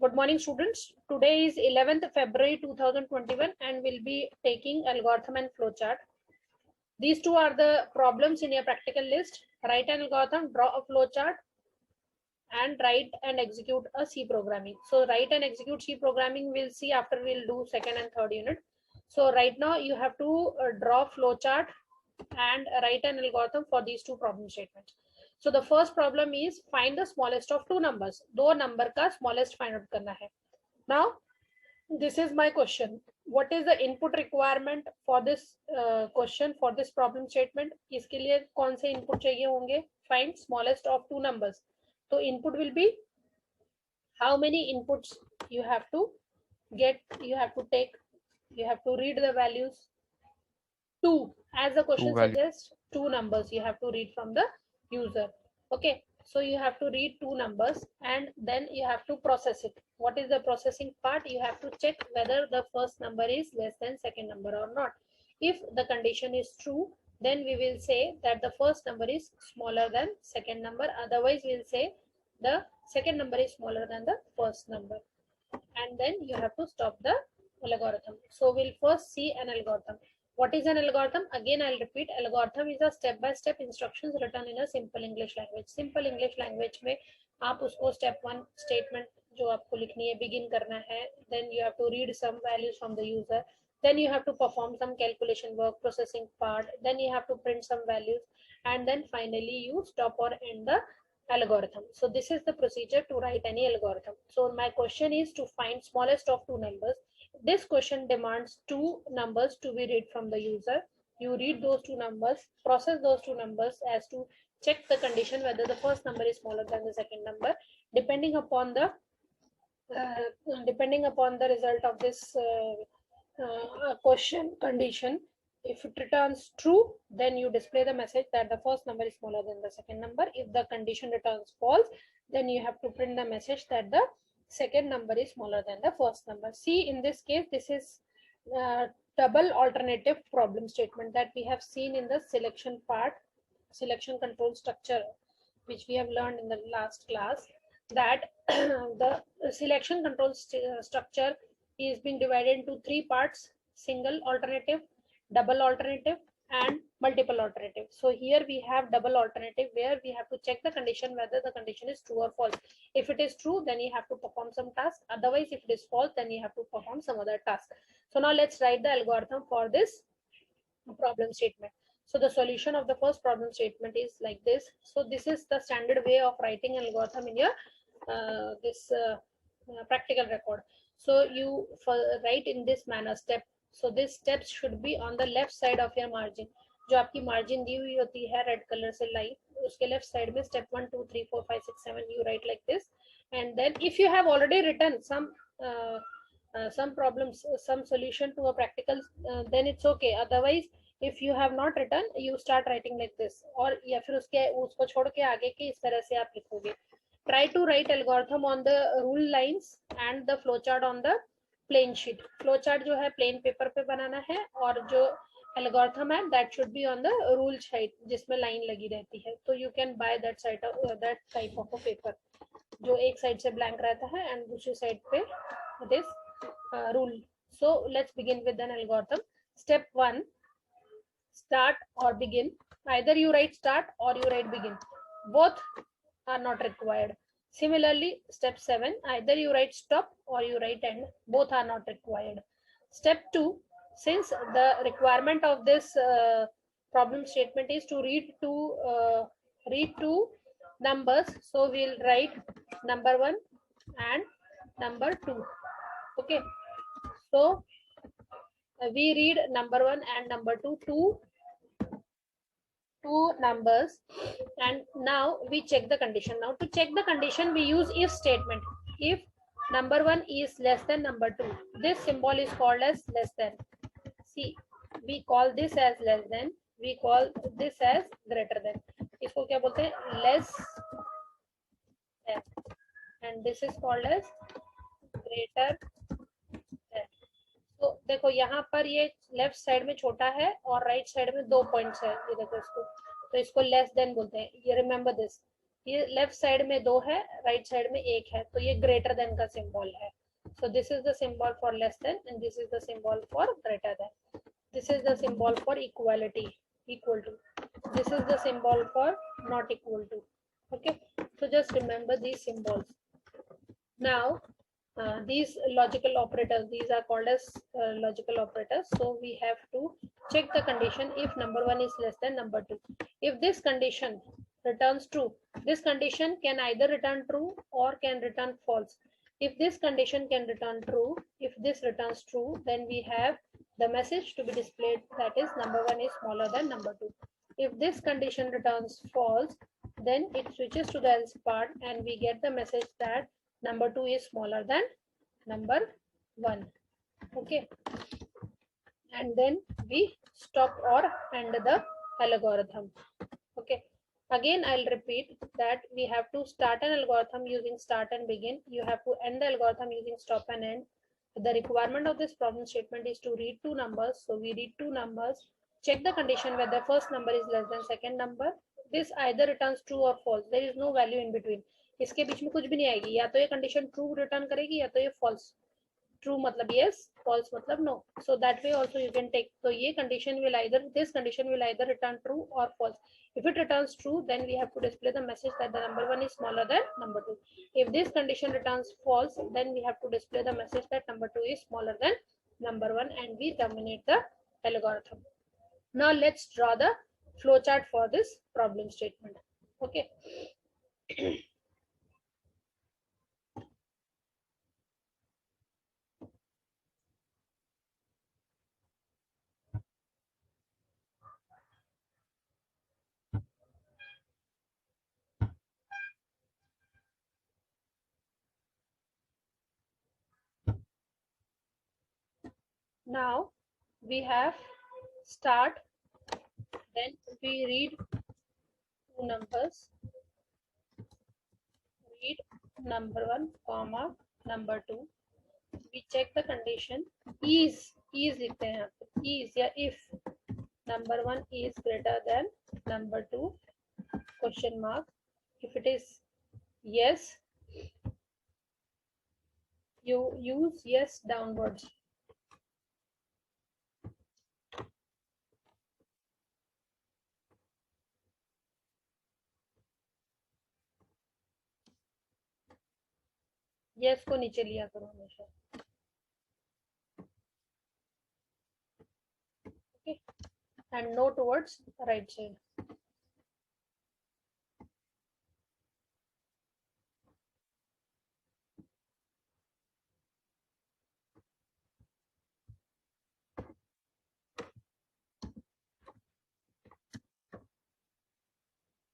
Good morning, students. Today is 11th February 2021 and we'll be taking algorithm and flowchart. These two are the problems in your practical list. Write an algorithm, draw a flowchart, and write and execute a C programming. So write and execute C programming we'll see after we'll do second and third unit. So right now you have to draw flowchart and write an algorithm for these two problem statements. So the first problem is find the smallest of two numbers. दो number का smallest find out करना है. Now this is my question. What is the input requirement for this question, for this problem statement? इसके लिए कौन से input चाहिए होंगे? Find smallest of two numbers. So input will be how many inputs you have to get, you have to take, you have to read the values. Two, as the question suggests, two numbers you have to read from the user. Okay, so you have to read two numbers and then you have to process it. What is the processing part? You have to check whether the first number is less than second number or not. If the condition is true, then we will say that the first number is smaller than second number. Otherwise, we'll say the second number is smaller than the first number. And then you have to stop the algorithm. So we'll first see an algorithm. What is an algorithm? Again, I'll repeat. Algorithm is a step-by-step instructions written in a simple English language. Simple English language में आप उसको step one statement जो आपको लिखनी है begin करना है. Then you have to read some values from the user. Then you have to perform some calculation work, processing part. Then you have to print some values, and then finally you stop or end the algorithm. So this is the procedure to write any algorithm. So my question is to find smallest of two numbers. This question demands two numbers to be read from the user. You read those two numbers, process those two numbers as to check the condition whether the first number is smaller than the second number. Depending upon the result of this question condition, if it returns true, then you display the message that the first number is smaller than the second number. If the condition returns false, then you have to print the message that the second number is smaller than the first number. See, in this case, this is double alternative problem statement that we have seen in the selection part, selection control structure, which we have learned in the last class, that the selection control structure is being divided into three parts: single alternative, double alternative, and multiple alternative. So here we have double alternative where we have to check the condition whether the condition is true or false. If it is true, then you have to perform some task. Otherwise, if it is false, then you have to perform some other task. So now let's write the algorithm for this problem statement. So the solution of the first problem statement is like this. So this is the standard way of writing an algorithm in your practical record. So you write in this manner step. So these steps should be on the left side of your margin. जो आपकी margin दी हुई होती है red color से line, उसके left side में step 1, 2, 3, 4, 5, 6, 7 you write like this. And then if you have already written some problems, some solution to a practical, then it's okay. Otherwise, if you have not written, you start writing like this. और या फिर उसको छोड़ के आगे के इस तरह से आप लिखोगे. Try to write algorithm on the rule lines and the flowchart on the plain sheet. Flowchart जो है plain paper पे बनाना है और जो algorithm है that should be on the rule sheet जिसमें line लगी रहती है. So you can buy that type of a paper जो एक side से blank रहता है and दूसरी side पे this rule. So let's begin with an algorithm. Step 1, start or begin. Either you write start or you write begin. Both are not required. Similarly, step 7, either you write stop or you write end. Both are not required. Step 2, since the requirement of this problem statement is to read two numbers, so we'll write number 1 and number 2. Okay, so we read number 1 and number 2, two numbers, and now we check the condition. Now to check the condition we use if statement. If number 1 is less than number 2, this symbol is called as less than. See, we call this as less than, we call this as greater than. इसको क्या बोलते हैं? Less than, and this is called as greater than. तो देखो यहाँ पर ये left side में छोटा है और राइट साइड में 2 पॉइंट्स है. ये देखो इसको, तो इसको लेस देन बोलते हैं. ये रिमेम्बर दिस. ये लेफ्ट साइड में 2 है, राइट साइड में 1 है, तो ये ग्रेटर देन का सिंबल है. So this is the symbol for less than and this is the symbol for greater than. This is the symbol for equality, equal to. This is the symbol for not equal to. Okay, so just remember these symbols. Now these logical operators, these are called as logical operators. So we have to check the condition if number 1 is less than number 2. If this condition returns true, this condition can either return true or can return false. If this condition can return true, if this returns true, then we have the message to be displayed, that is number 1 is smaller than number 2. If this condition returns false, then it switches to the else part and we get the message that number 2 is smaller than number 1. Okay, and then we stop or end the algorithm. Okay, again I'll repeat that we have to start an algorithm using start and begin. You have to end the algorithm using stop and end. The requirement of this problem statement is to read two numbers. So we read two numbers, check the condition whether first number is less than second number. This either returns true or false. There is no value in between. इसके बीच में कुछ भी नहीं आएगी, या तो ये condition true return करेगी या तो ये फॉल्स. ट्रू मतलब yes, false मतलब no. So that way also you can take. So ये condition will either, this condition will either return true or false. If it returns true, then we have to display the message that the number 1 is smaller than number 2. If this condition returns false, then we have to display the message that number 2 is smaller than number 1 and we terminate the algorithm. Now let's draw the flowchart for this problem statement. Okay. Now we have start, then we read two numbers, read number 1 comma number 2. We check the condition is लिखते हैं यहाँ पे is या if number 1 is greater than number 2 question mark. If it is yes, you use yes downwards. yes को नीचे लिया करो हमेशा. Okay, and no towards right side.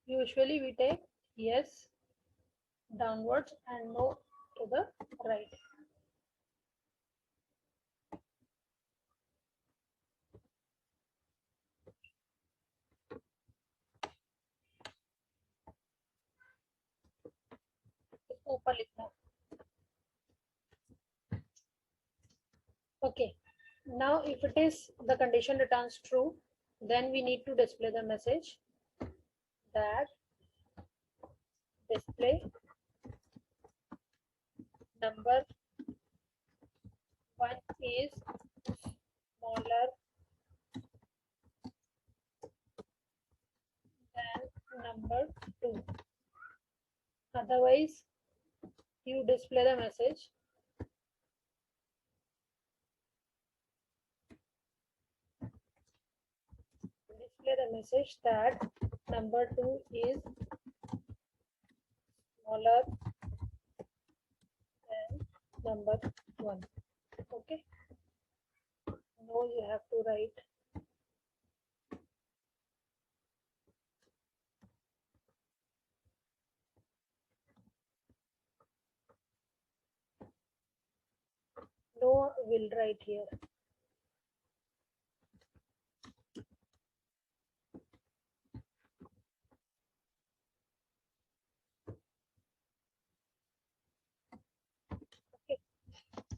Usually we take yes downwards and no to the right. ऊपर लिखना. Okay, now if it is the condition returns true, then we need to display the message that display number 1 is smaller than number 2. Otherwise, you display the message that number 2 is smaller than number 1. Okay, now you have to write no will write here. Okay,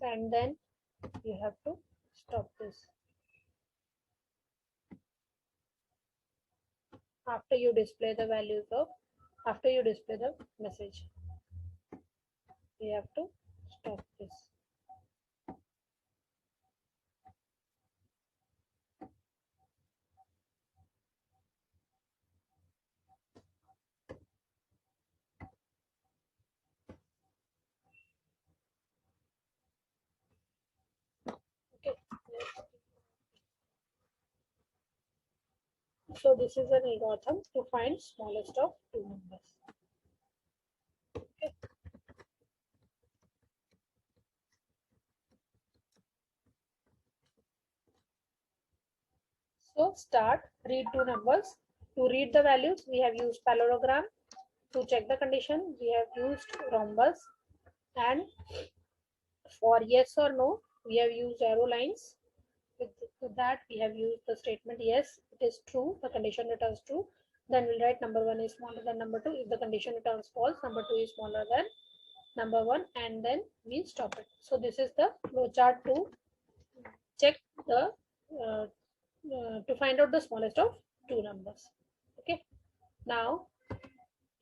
and then you have to stop this. After you display the values of after you display the message. We have to stop this. Okay. So this is an algorithm to find smallest of two numbers. Okay. So start, read two numbers. To read the values, we have used parallelogram. To check the condition, we have used rhombus. And for yes or no, we have used arrow lines. With that, we have used the statement yes, it is true, the condition returns true. Then we'll write number 1 is smaller than number 2. If the condition returns false, number 2 is smaller than number 1, and then we stop it. So this is the flowchart to check the to find out the smallest of two numbers. Okay, now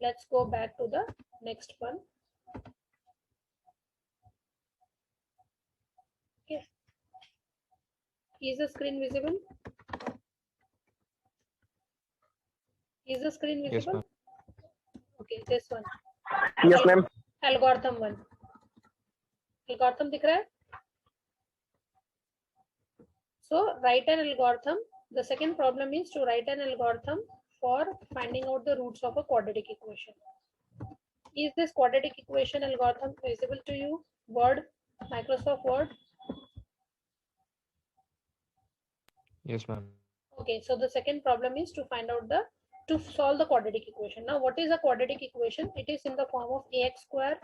let's go back to the next one. Okay, is the screen visible? Is the screen visible? Yes, okay, this one. Yes, ma'am. Algorithm 1. Algorithm दिख रहा है? So write an algorithm. The second problem is to write an algorithm for finding out the roots of a quadratic equation. Is this quadratic equation algorithm visible to you? Word, Microsoft Word. Yes, ma'am. Okay, so the second problem is to find out to solve the quadratic equation. Now, what is a quadratic equation? It is in the form of ax square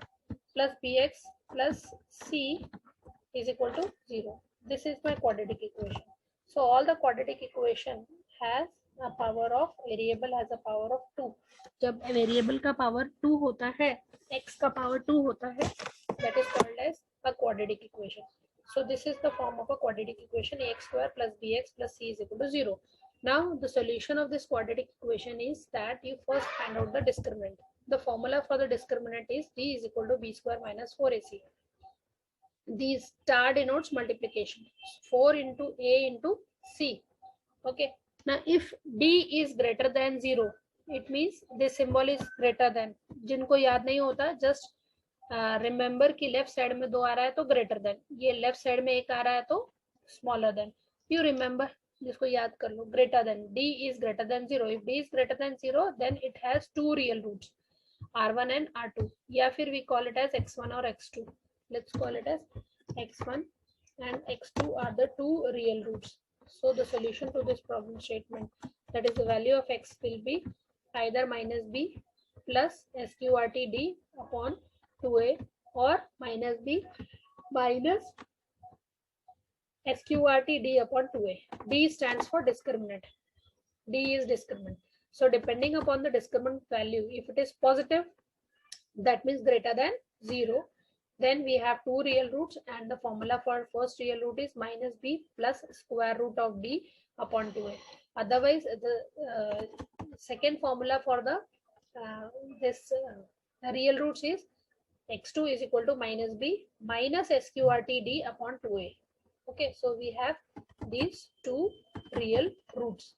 plus bx plus c is equal to 0. This is my quadratic equation. So all the quadratic equation has a power of variable has a power of 2. जब variable का power 2 होता है, x का power 2 होता है, that is called as a quadratic equation. So this is the form of a quadratic equation, ax square plus bx plus c is equal to 0. Now the solution of this quadratic equation is that you first find out the discriminant. The formula for the discriminant is d is equal to b square minus 4ac. These star denotes multiplication, 4 into a into c. Okay, now if d is greater than 0, it means this symbol is greater than. जिनको याद नहीं होता, just remember कि left side में 2 आ रहा है तो greater than, ये left side में 1 आ रहा है तो smaller than. You remember, जिसको याद कर लो, greater than, d is greater than 0. If d is greater than 0, then it has two real roots, r1 and r2, या फिर we call it as x1 or x2. Let's call it as x1 and x2 are the two real roots. So the solution to this problem statement, that is the value of x will be either minus b plus sqrt d upon 2a or minus b minus sqrt d upon 2a. D stands for discriminant. D is discriminant. So depending upon the discriminant value, if it is positive, that means greater than 0, then we have two real roots, and the formula for first real root is minus b plus square root of d upon 2a. Otherwise, the second formula for the real roots is x2 is equal to minus b minus sqrt d upon 2a. Okay, so we have these two real roots.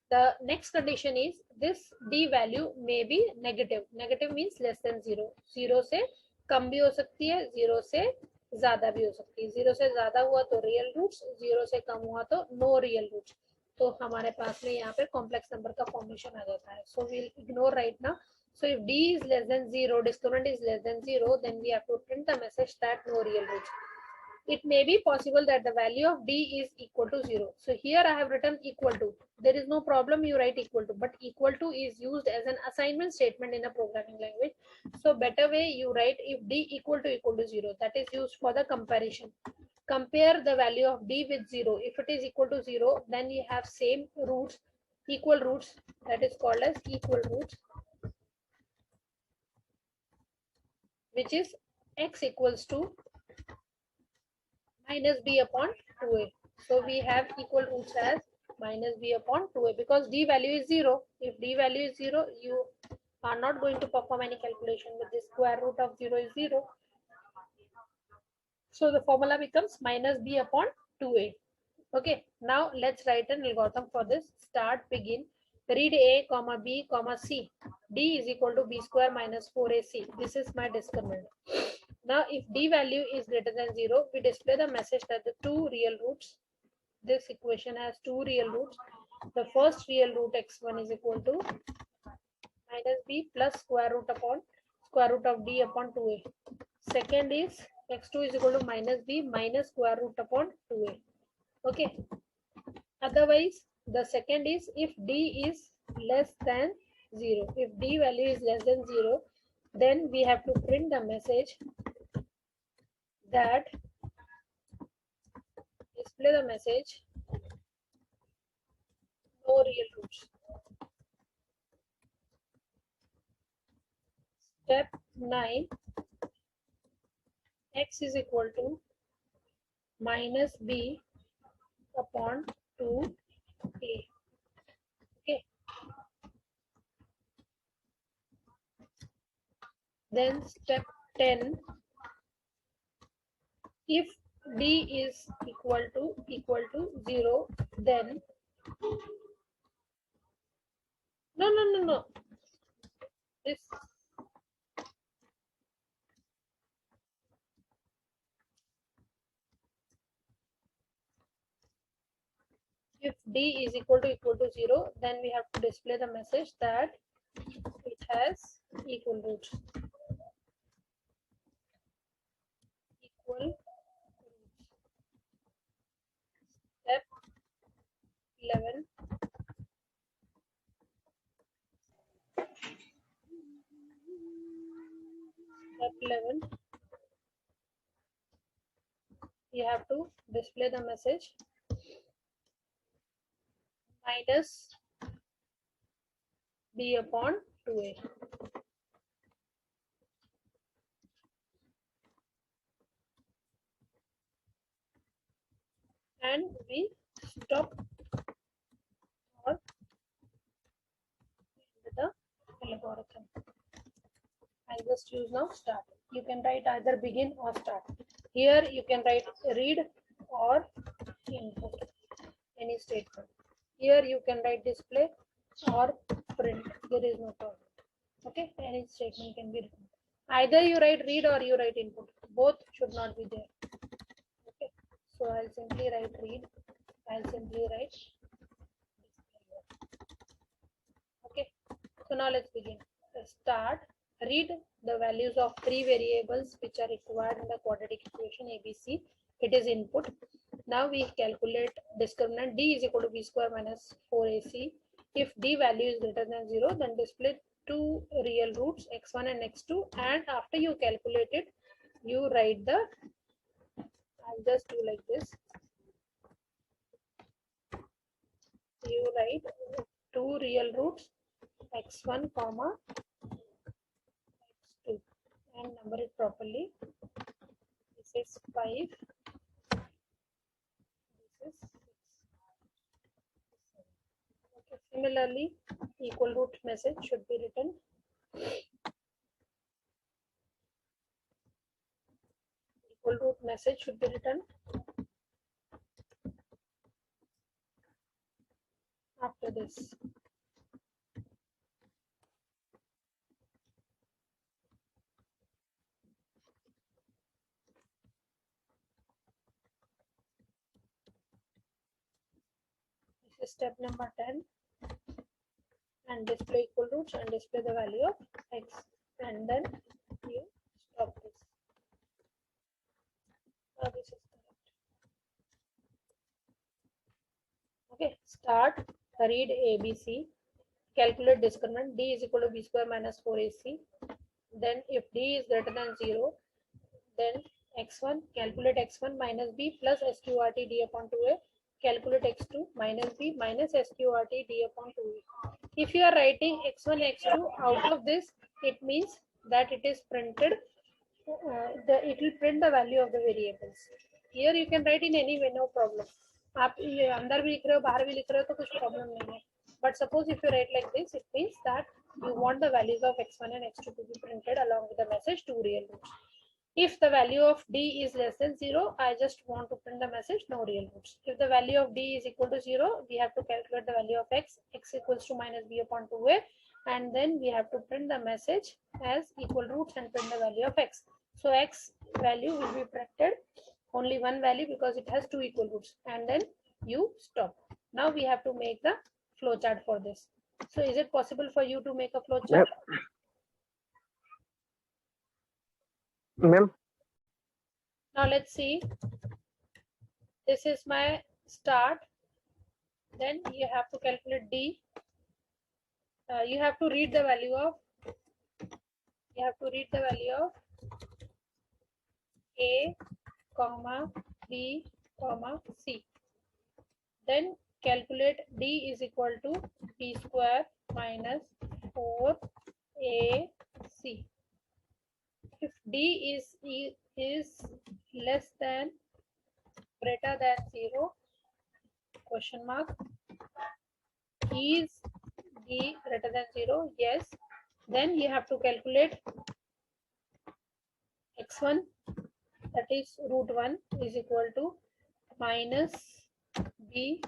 The next condition is this d value may be negative. Negative means less than 0. 0 से कम भी हो सकती है, 0 से ज्यादा भी हो सकती है. 0 से ज्यादा हुआ तो रियल रूट्स, 0 से कम हुआ तो नो रियल रूट्स. तो हमारे पास में यहाँ पे कॉम्प्लेक्स नंबर का फॉर्मेशन आ जाता है. So we'll ignore right now. So if d is less than 0, discriminant is less than 0, then we have to print the message that no real roots. It may be possible that the value of d is equal to 0. So here I have written equal to. There is no problem, you write equal to, but equal to is used as an assignment statement in a programming language. So better way you write if d equal to 0. That is used for the comparison. Compare the value of d with 0. If it is equal to 0, then you have same roots, equal roots, that is called as equal roots, which is x equals to minus b upon 2a. So we have equal roots as minus b upon 2a because d value is 0. If d value is 0, you are not going to perform any calculation with the square root of 0 is 0. So the formula becomes minus b upon 2a. Okay, now let's write an algorithm for this. Start, begin, read a comma b comma c. D is equal to b square minus 4ac. This is my discriminant. Now if d value is greater than 0, we display the message that the two real roots, this equation has two real roots. The first real root x1 is equal to minus b plus square root of d upon 2a. Second is x2 is equal to minus b minus square root upon 2a. Okay. Otherwise, the second is if d is less than 0. If d value is less than 0, then we have to print the message that display the message no real roots. Step 9, x is equal to minus b upon 2a. Okay. Then step 10, if d is equal to 0, then no. This if d is equal to 0, then we have to display the message that it has equal roots. Equal roots. Step 11. Step 11. You have to display the message minus b upon 2a. And we stop or the algorithm. I'll just use now start. You can write either begin or start. Here you can write read or input, any statement. Here you can write display or print. There is no problem. Okay, any statement can be written. Either you write read or you write input. Both should not be there. Okay, so I'll simply write read. I'll simply write display. Okay, so now let's begin. Start. Read the values of three variables which are required in the quadratic equation ABC. It is input. Now we calculate discriminant d is equal to b square minus 4ac. If d value is greater than 0, then display two real roots x1 and x2, and after you calculate it, you write the, I'll just do like this, you write two real roots x1 comma x2 and number it properly. This is 5, this is 6. Okay. Similarly, equal root message should be written. Equal root message should be written after this. This is step number 10. And display equal roots and display the value of x, and then you stop this. Now this is correct. Okay, start, read ABC, calculate discriminant d is equal to b square minus 4ac. Then if d is greater than 0, then x1, calculate x1 minus b plus sqrt d upon 2a. Calculate x2 minus b minus sqrt d upon 2a. If you are writing x1 x2 out of this, it means that it is printed, it will print the value of the variables. Here you can write in any way, no problem. आप अंदर भी लिख रहे हो बाहर भी लिख रहे हो तो कुछ प्रॉब्लम नहीं है. But suppose if you write like this, it means that you want the values of x1 and x2 to be printed along with the message two real roots. If the value of d is less than 0, I just want to print the message no real roots. If the value of d is equal to 0, we have to calculate the value of x equals to minus b upon 2a, and then we have to print the message as equal roots and print the value of x. So x value will be printed only one value because it has two equal roots, and then you stop. Now we have to make the flowchart for this. So is it possible for you to make a flowchart? Ma'am. Now let's see. This is my start. Then you have to calculate d. You have to read the value of. A, comma B, comma C. Then calculate d is equal to b square minus 4ac. If d is less than greater than 0, question mark, is d greater than 0? Yes. Then you have to calculate x1, that is root 1, is equal to minus b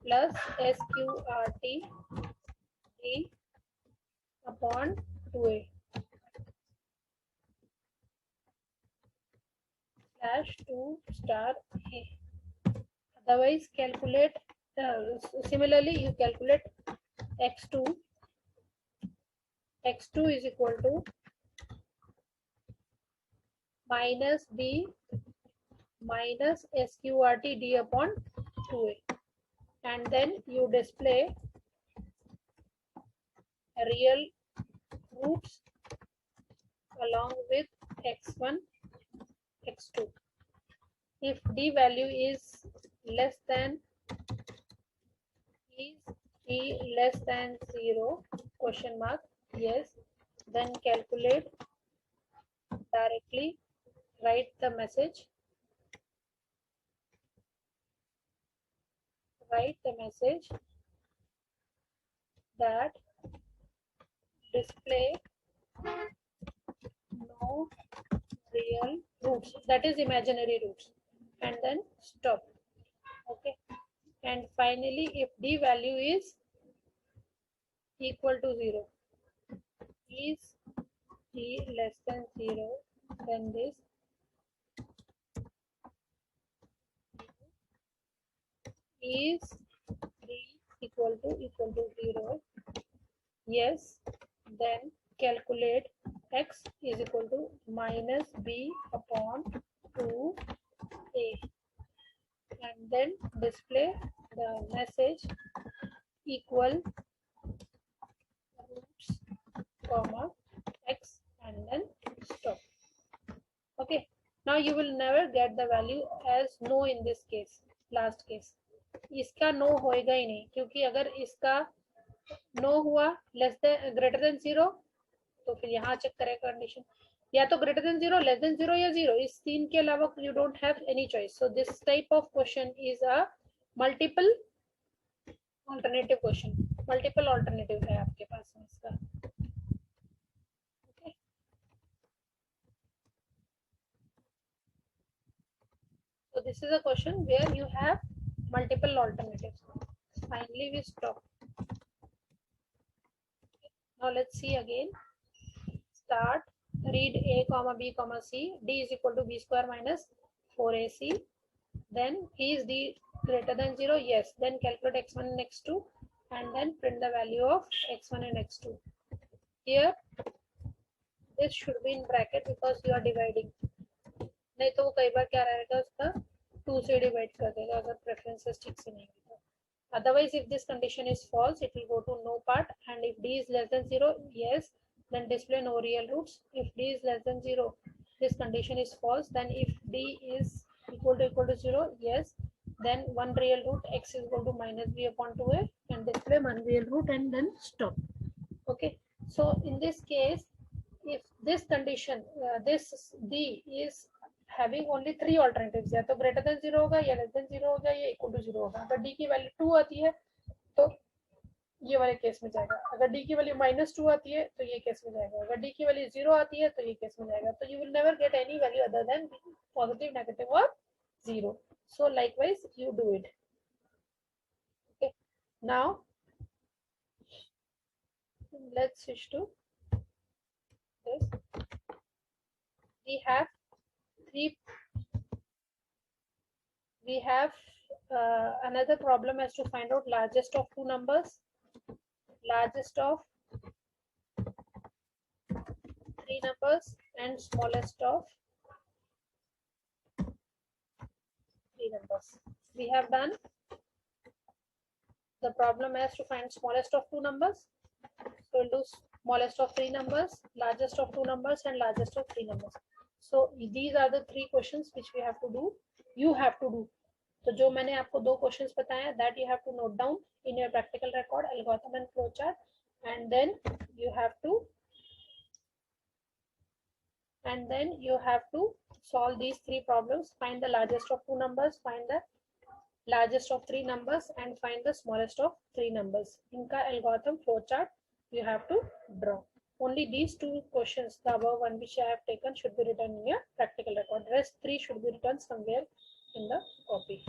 plus sqrt d upon 2a slash 2 star a. Otherwise, calculate, similarly, you calculate x2. x2 is equal to minus b minus sqrt d upon 2a, and then you display real roots along with x1, x2. If d value is less than 0, question mark, yes, then calculate directly, write the message, that display no real roots, that is imaginary roots, and then stop. Okay, and finally, if d value is equal to 0, is d less than 0, then this is d equal to 0. Yes, then calculate x is equal to minus b upon 2a, and then display the message equal roots comma x, and then stop. Okay, now you will never get the value as no in this case, last case. इसका no होएगा ही नहीं, क्योंकि अगर इसका no हुआ less than greater than 0, तो फिर यहाँ चेक करेगा कंडीशन, या तो ग्रेटर देन 0, लेस देन 0 या 0, इस तीन के अलावा you don't have any choice. So this type of question is a multiple alternative question. Multiple alternative है आपके पास में इसका. Okay. So this is a question where you have multiple alternatives. Finally, we stop. Now let's see again. Start. Read a comma b comma c. D is equal to b square minus 4ac. Then is d greater than 0? Yes. Then calculate x1 and x2, and then print the value of x1 and x2. Here, this should be in bracket because you are dividing. नहीं तो वो कई बार क्या रहेगा, उसका 2 से divide कर देगा अगर प्रेफरेंसेस ठीक से नहीं है तो. Otherwise, if this condition is false, it will go to no part, and if d is less than 0, yes, then display no real roots. If d is less than 0, this condition is false. Then if d is equal to 0, yes, then one real root, x is equal to minus b upon 2a, and display one real root, and then stop. Okay, so in this case, if this condition, this d is having only 3 alternatives, या तो greater than 0 होगा, या less than 0 होगा, या equal to 0 होगा. अगर d की value 2 आती है तो ये वाले केस में जाएगा। अगर डी की वैल्यू -2 आती है तो ये केस में जाएगा, अगर डी की वैल्यू 0 आती है तो ये केस में जाएगा। तो you will never get any value other than positive, negative और 0. So likewise you do it. Okay, now let's switch to this. We have another problem as to find out largest of two numbers, largest of three numbers and smallest of three numbers. We have done the problem as to find smallest of two numbers. So we'll do smallest of three numbers, largest of two numbers and largest of three numbers. So these are the three questions which we have to do. You have to do. तो जो मैंने आपको दो questions बताया, that you have to note down in your practical record, algorithm and flowchart, and then you have to solve these three problems. Find the largest of two numbers, find the largest of three numbers, and find the smallest of three numbers. इनका algorithm flowchart you have to draw. Only these two questions, the above one which I have taken, should be written in your practical record. Rest three should be written somewhere in the copy.